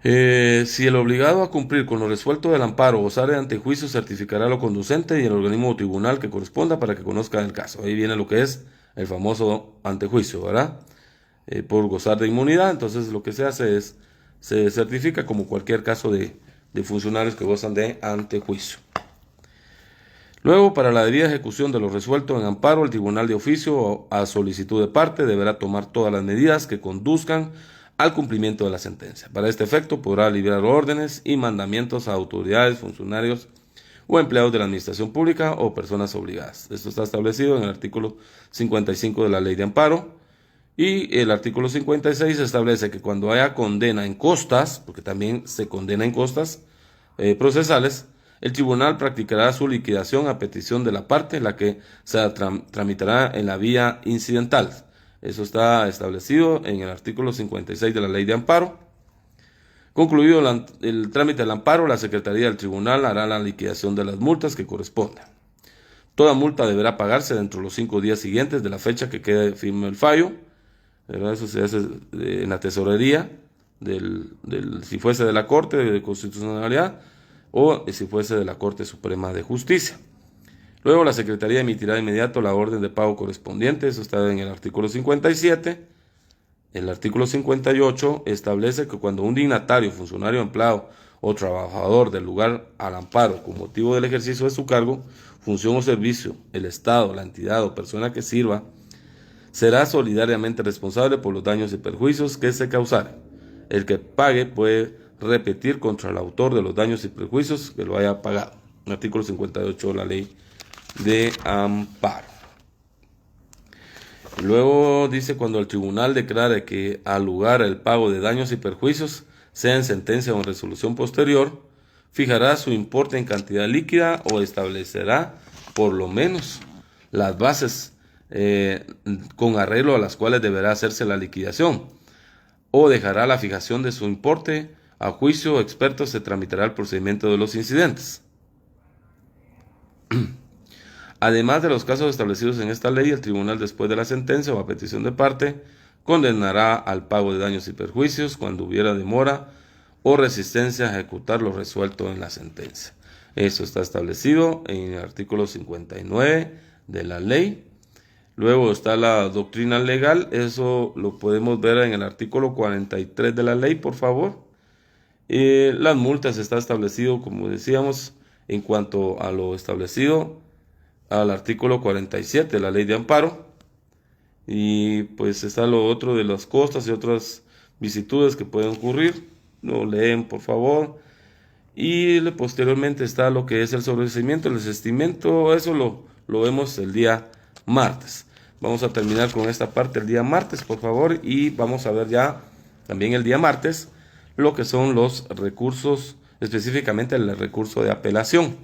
Si el obligado a cumplir con lo resuelto del amparo gozare de antejuicio, certificará lo conducente y el organismo o tribunal que corresponda para que conozca el caso. Ahí viene lo que es el famoso antejuicio, ¿verdad? Por gozar de inmunidad, entonces lo que se hace es, se certifica como cualquier caso de funcionarios que gozan de antejuicio. Luego, para la debida ejecución de lo resuelto en amparo, el tribunal de oficio, a solicitud de parte, deberá tomar todas las medidas que conduzcan al cumplimiento de la sentencia. Para este efecto, podrá liberar órdenes y mandamientos a autoridades, funcionarios o empleados de la administración pública o personas obligadas. Esto está establecido en el artículo 55 de la Ley de Amparo. Y el artículo 56 establece que cuando haya condena en costas, porque también se condena en costas procesales, el tribunal practicará su liquidación a petición de la parte, la que se tramitará en la vía incidental. Eso está establecido en el artículo 56 de la Ley de Amparo. Concluido el trámite del amparo, la Secretaría del Tribunal hará la liquidación de las multas que correspondan. Toda multa deberá pagarse dentro de los 5 días siguientes de la fecha que quede firme el fallo. Eso se hace en la tesorería, si fuese de la Corte de Constitucionalidad o si fuese de la Corte Suprema de Justicia. Luego la Secretaría emitirá de inmediato la orden de pago correspondiente, eso está en el artículo 57. El artículo 58 establece que cuando un dignatario, funcionario, empleado o trabajador del lugar al amparo con motivo del ejercicio de su cargo, función o servicio, el Estado, la entidad o persona que sirva, será solidariamente responsable por los daños y perjuicios que se causaren. El que pague puede repetir contra el autor de los daños y perjuicios que lo haya pagado. Artículo 58 de la Ley de Amparo. Luego dice, cuando el tribunal declare que al lugar el pago de daños y perjuicios, sea en sentencia o en resolución posterior, fijará su importe en cantidad líquida o establecerá por lo menos las bases con arreglo a las cuales deberá hacerse la liquidación, o dejará la fijación de su importe a juicio experto. Se tramitará el procedimiento de los incidentes. Además de los casos establecidos en esta ley, el tribunal, después de la sentencia o a petición de parte, condenará al pago de daños y perjuicios cuando hubiera demora o resistencia a ejecutar lo resuelto en la sentencia. Eso está establecido en el artículo 59 de la ley. Luego está la doctrina legal, eso lo podemos ver en el artículo 43 de la ley, por favor. Las multas está establecido, como decíamos, en cuanto a lo establecido al artículo 47 de la ley de amparo. Y pues está lo otro de las costas y otras vicisitudes que pueden ocurrir. Lo leen, por favor. Y posteriormente está lo que es el sobreseimiento, el desistimiento. Eso lo vemos el día martes. Vamos a terminar con esta parte el día martes, por favor. Y vamos a ver ya también el día martes lo que son los recursos, específicamente el recurso de apelación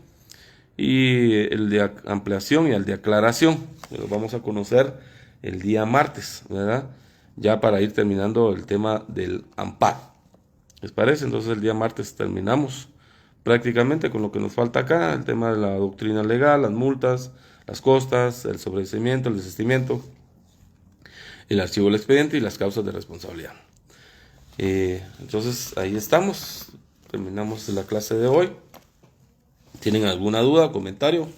y el de ampliación y el de aclaración. Lo vamos a conocer el día martes, ¿verdad? Ya para ir terminando el tema del amparo. ¿Les parece? Entonces el día martes terminamos prácticamente con lo que nos falta acá, el tema de la doctrina legal, las multas, las costas, el sobreseimiento, el desistimiento, el archivo del expediente y las causas de responsabilidad. Entonces ahí estamos, terminamos la clase de hoy. ¿Tienen alguna duda, comentario?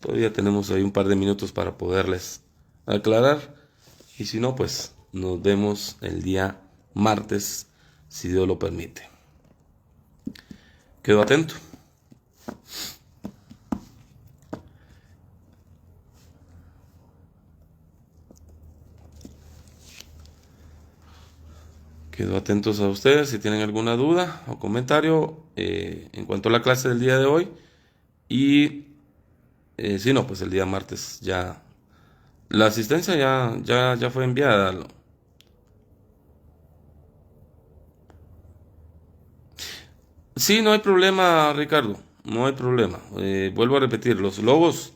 Todavía tenemos ahí un par de minutos para poderles aclarar. Y si no, pues nos vemos el día martes, si Dios lo permite. Quedo atento. Quedo atentos a ustedes si tienen alguna duda o comentario en cuanto a la clase del día de hoy. Y si no, pues el día martes ya la asistencia ya fue enviada. Sí, no hay problema, Ricardo. No hay problema. Vuelvo a repetir, los logos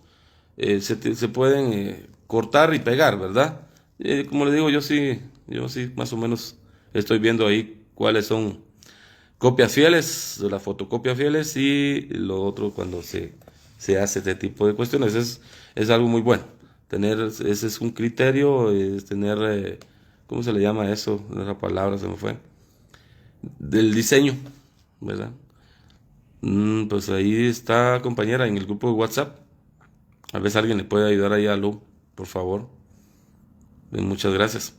se pueden cortar y pegar, ¿verdad? Como le digo, yo sí más o menos estoy viendo ahí cuáles son copias fieles, las fotocopias fieles y lo otro cuando se hace este tipo de cuestiones. Es algo muy bueno. Ese es un criterio, es tener, ¿cómo se le llama eso? La palabra se me fue. Del diseño, ¿verdad? Pues ahí está, compañera, en el grupo de WhatsApp. A veces alguien le puede ayudar ahí a Lu, por favor. Muchas gracias.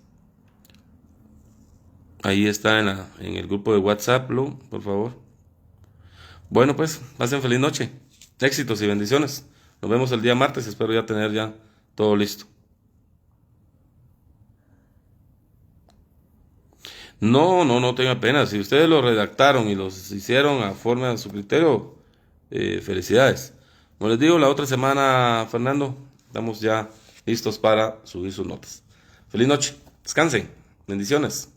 Ahí está en el grupo de WhatsApp, Lu, por favor. Bueno, pues, pasen feliz noche. Éxitos y bendiciones. Nos vemos el día martes. Espero ya tener ya todo listo. No, no, no tenga pena. Si ustedes lo redactaron y los hicieron a forma de su criterio, felicidades. Como les digo, la otra semana, Fernando, estamos ya listos para subir sus notas. Feliz noche. Descansen. Bendiciones.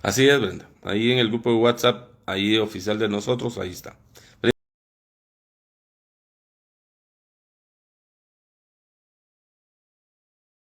Así es, Brenda. Ahí en el grupo de WhatsApp, ahí oficial de nosotros, ahí está.